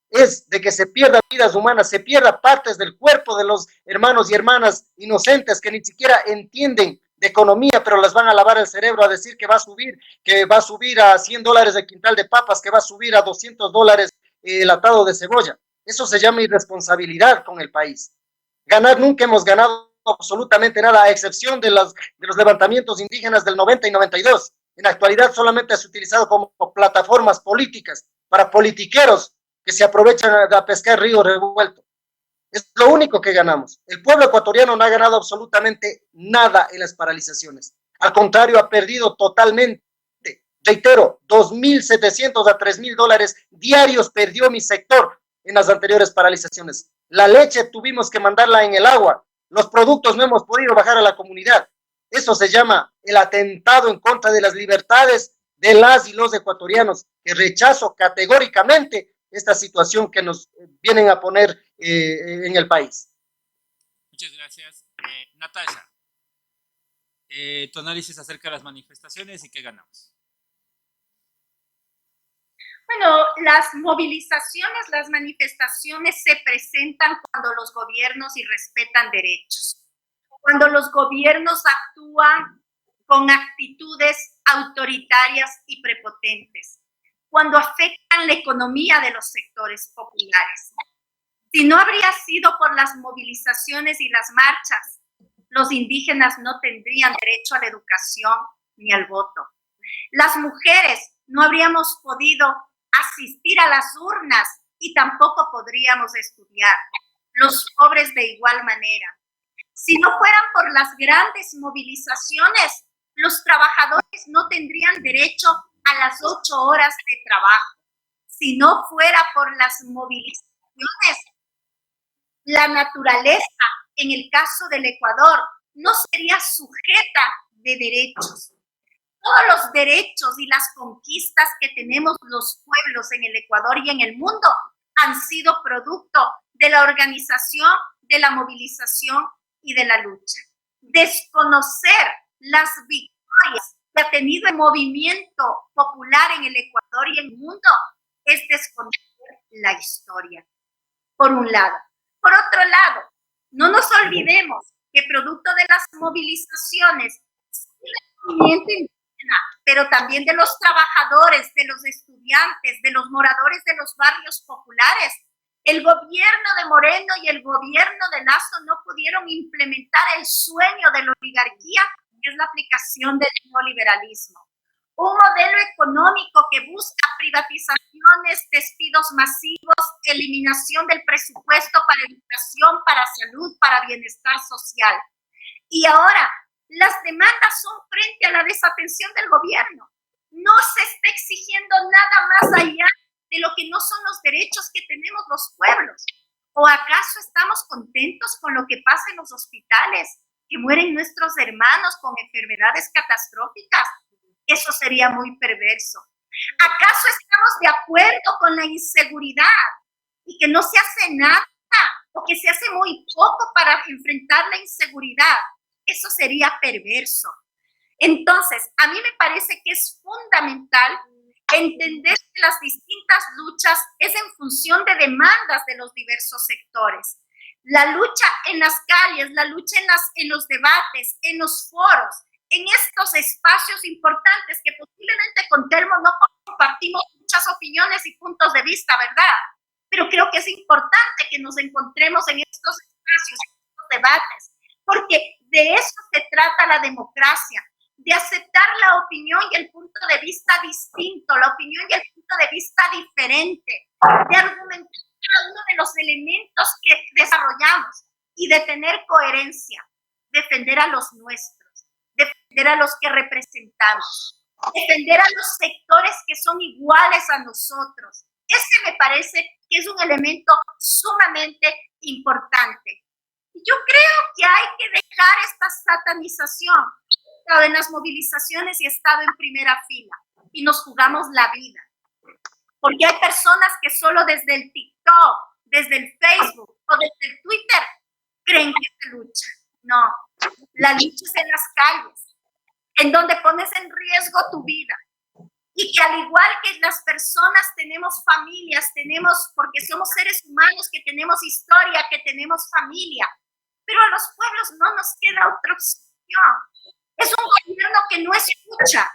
es de que se pierdan vidas humanas, se pierdan partes del cuerpo de los hermanos y hermanas inocentes que ni siquiera entienden de economía, pero les van a lavar el cerebro a decir que va a subir a $100 el quintal de papas, que va a subir a $200 el atado de cebolla. Eso se llama irresponsabilidad con el país. Ganar, nunca hemos ganado absolutamente nada, a excepción de los levantamientos indígenas del 90 y 92. En la actualidad solamente es utilizado como plataformas políticas para politiqueros que se aprovechan a pescar río revuelto. Es lo único que ganamos. El pueblo ecuatoriano no ha ganado absolutamente nada en las paralizaciones. Al contrario, ha perdido totalmente. Reitero, 2.700 a 3.000 dólares diarios perdió mi sector en las anteriores paralizaciones. La leche tuvimos que mandarla en el agua. Los productos no hemos podido bajar a la comunidad. Eso se llama el atentado en contra de las libertades de las y los ecuatorianos, que rechazo categóricamente esta situación que nos vienen a poner en el país. Muchas gracias. Natasha, tu análisis acerca de las manifestaciones y qué ganamos. Bueno, las movilizaciones, las manifestaciones se presentan cuando los gobiernos irrespetan derechos, cuando los gobiernos actúan con actitudes autoritarias y prepotentes, cuando afectan la economía de los sectores populares. Si no habría sido por las movilizaciones y las marchas, los indígenas no tendrían derecho a la educación ni al voto. Las mujeres no habríamos podido asistir a las urnas y tampoco podríamos estudiar. Los pobres de igual manera. Si no fueran por las grandes movilizaciones, los trabajadores no tendrían derecho a las 8 horas de trabajo. Si no fuera por las movilizaciones, la naturaleza, en el caso del Ecuador, no sería sujeta de derechos. Todos los derechos y las conquistas que tenemos los pueblos en el Ecuador y en el mundo han sido producto de la organización, de la movilización y de la lucha. Desconocer las victorias que ha tenido el movimiento popular en el Ecuador y en el mundo es desconocer la historia, por un lado. Por otro lado, no nos olvidemos que producto de las movilizaciones, el movimiento indígena, pero también de los trabajadores, de los estudiantes, de los moradores de los barrios populares, el gobierno de Moreno y el gobierno de Lazo no pudieron implementar el sueño de la oligarquía, que es la aplicación del neoliberalismo. Un modelo económico que busca privatización reuniones, despidos masivos, eliminación del presupuesto para educación, para salud, para bienestar social. Y ahora, las demandas son frente a la desatención del gobierno. No se está exigiendo nada más allá de lo que no son los derechos que tenemos los pueblos. ¿O acaso estamos contentos con lo que pasa en los hospitales, que mueren nuestros hermanos con enfermedades catastróficas? Eso sería muy perverso. ¿Acaso estamos de acuerdo con la inseguridad y que no se hace nada o que se hace muy poco para enfrentar la inseguridad? Eso sería perverso. Entonces, a mí me parece que es fundamental entender que las distintas luchas es en función de demandas de los diversos sectores. La lucha en las calles, la lucha en los debates, en los foros, en estos espacios importantes que posiblemente con Telmo no compartimos muchas opiniones y puntos de vista, ¿verdad? Pero creo que es importante que nos encontremos en estos espacios, en estos debates, porque de eso se trata la democracia, de aceptar la opinión y el punto de vista distinto, la opinión y el punto de vista diferente, de argumentar cada uno de los elementos que desarrollamos y de tener coherencia, defender a los nuestros, defender a los que representamos, defender a los sectores que son iguales a nosotros. Ese me parece que es un elemento sumamente importante. Yo creo que hay que dejar esta satanización. He estado en las movilizaciones y he estado en primera fila y nos jugamos la vida. Porque hay personas que solo desde el TikTok, desde el Facebook o desde el Twitter creen que se lucha. No, la lucha es en las calles, en donde pones en riesgo tu vida. Y que al igual que las personas tenemos familias, porque somos seres humanos que tenemos historia, que tenemos familia, pero a los pueblos no nos queda otra opción. Es un gobierno que no escucha,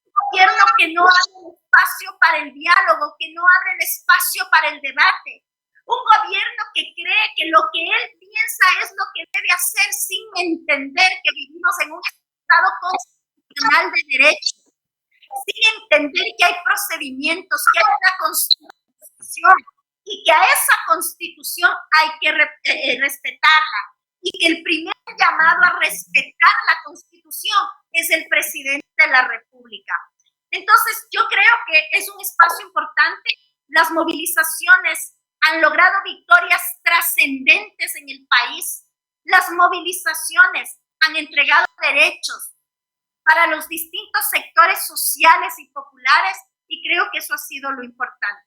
un gobierno que no abre el espacio para el diálogo, que no abre el espacio para el debate, un gobierno que cree que lo que él piensa es lo que debe hacer sin entender que vivimos en un Estado constitucional de derecho, sin entender que hay procedimientos, que hay una constitución y que a esa constitución hay que respetarla. Y que el primer llamado a respetar la Constitución es el presidente de la República. Entonces, yo creo que es un espacio importante. Las movilizaciones han logrado victorias trascendentes en el país. Las movilizaciones han entregado derechos para los distintos sectores sociales y populares, y creo que eso ha sido lo importante.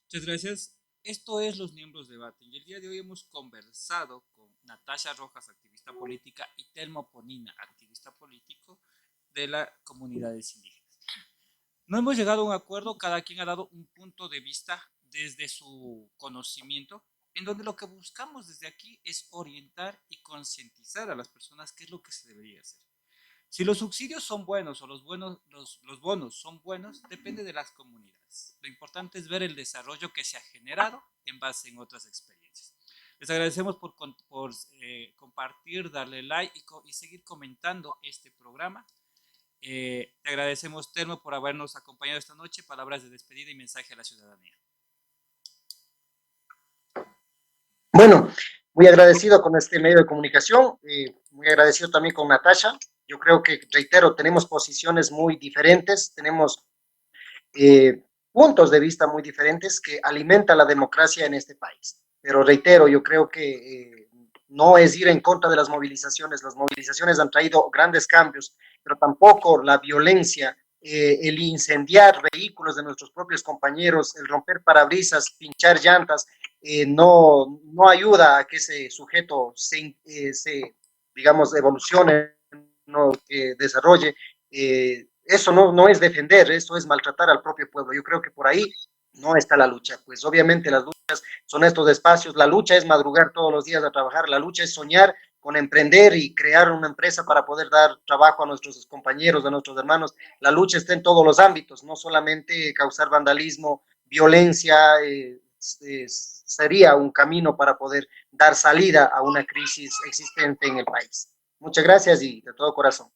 Muchas gracias. Esto es Los Miembros Debaten y el día de hoy hemos conversado con Natasha Rojas, activista política, y Telmo Ponina, activista político de las comunidades indígenas. No hemos llegado a un acuerdo, cada quien ha dado un punto de vista desde su conocimiento, en donde lo que buscamos desde aquí es orientar y concientizar a las personas qué es lo que se debería hacer. Si los subsidios son buenos o los bonos son buenos, depende de las comunidades. Lo importante es ver el desarrollo que se ha generado en base en otras experiencias. Les agradecemos por compartir, darle like y seguir comentando este programa. Te agradecemos, Telmo, por habernos acompañado esta noche. Palabras de despedida y mensaje a la ciudadanía. Bueno, muy agradecido con este medio de comunicación, muy agradecido también con Natasha. Yo creo que, reitero, tenemos posiciones muy diferentes, tenemos puntos de vista muy diferentes que alimentan la democracia en este país. Pero reitero, yo creo que no es ir en contra de las movilizaciones han traído grandes cambios, pero tampoco la violencia, el incendiar vehículos de nuestros propios compañeros, el romper parabrisas, pinchar llantas, no ayuda a que ese sujeto digamos, evolucione, no, que desarrolle. Eso no es defender, eso es maltratar al propio pueblo. Yo creo que por ahí no está la lucha. Pues obviamente las luchas son estos espacios, la lucha es madrugar todos los días a trabajar, la lucha es soñar con emprender y crear una empresa para poder dar trabajo a nuestros compañeros, a nuestros hermanos. La lucha está en todos los ámbitos, no solamente causar vandalismo, violencia, sería un camino para poder dar salida a una crisis existente en el país. Muchas gracias y de todo corazón.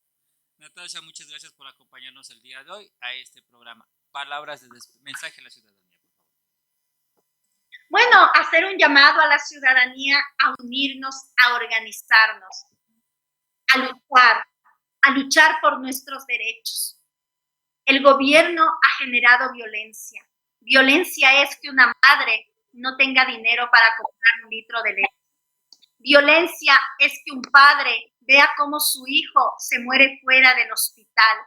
Natasha, muchas gracias por acompañarnos el día de hoy a este programa. palabras de mensaje a la ciudadanía, por favor. Bueno, hacer un llamado a la ciudadanía a unirnos, a organizarnos, a luchar por nuestros derechos. El gobierno ha generado violencia. Violencia es que una madre no tenga dinero para comprar un litro de leche. Violencia es que un padre vea cómo su hijo se muere fuera del hospital.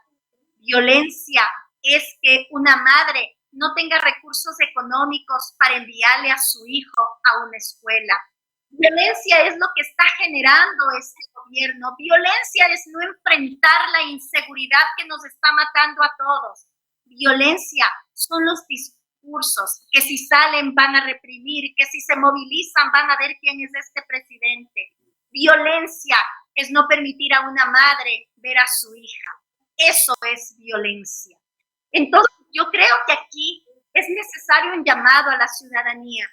Violencia es que una madre no tenga recursos económicos para enviarle a su hijo a una escuela. Violencia es lo que está generando este gobierno. Violencia es no enfrentar la inseguridad que nos está matando a todos. Violencia son los discursos que si salen van a reprimir, que si se movilizan van a ver quién es este presidente. Violencia es no permitir a una madre ver a su hija. Eso es violencia. Entonces, yo creo que aquí es necesario un llamado a la ciudadanía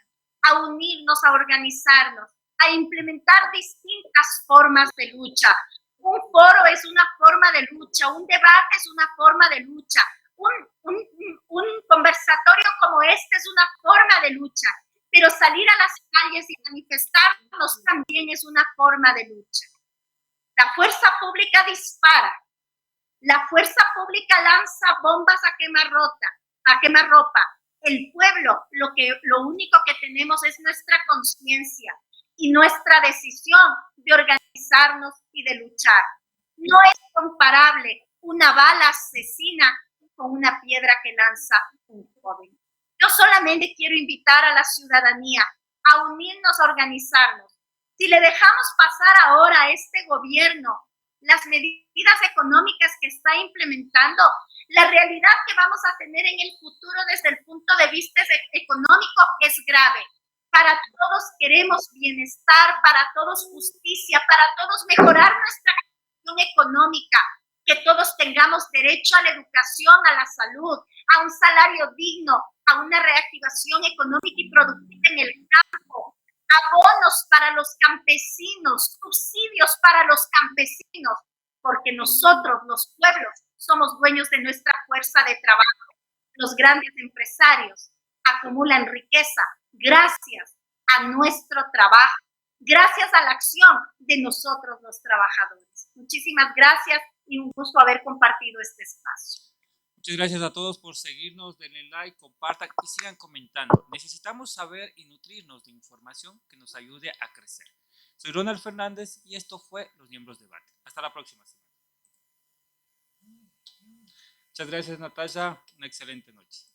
a unirnos, a organizarnos, a implementar distintas formas de lucha. Un foro es una forma de lucha, un debate es una forma de lucha, un conversatorio como este es una forma de lucha, pero salir a las calles y manifestarnos también es una forma de lucha. La fuerza pública dispara, la fuerza pública lanza bombas a quemarropa. El pueblo, lo único que tenemos es nuestra conciencia y nuestra decisión de organizarnos y de luchar. No es comparable una bala asesina con una piedra que lanza un joven. Yo solamente quiero invitar a la ciudadanía a unirnos, a organizarnos. Si le dejamos pasar ahora a este gobierno las medidas económicas que está implementando, la realidad que vamos a tener en el futuro desde el punto de vista económico es grave. Para todos queremos bienestar, para todos justicia, para todos mejorar nuestra situación económica, que todos tengamos derecho a la educación, a la salud, a un salario digno, a una reactivación económica y productiva en el campo, abonos para los campesinos, subsidios para los campesinos, porque nosotros, los pueblos, somos dueños de nuestra fuerza de trabajo. Los grandes empresarios acumulan riqueza gracias a nuestro trabajo, gracias a la acción de nosotros los trabajadores. Muchísimas gracias y un gusto haber compartido este espacio. Muchas gracias a todos por seguirnos, denle like, compartan y sigan comentando. Necesitamos saber y nutrirnos de información que nos ayude a crecer. Soy Ronald Fernández y esto fue Los Miembros Debate. Hasta la próxima semana. Muchas gracias, Natasha. Una excelente noche.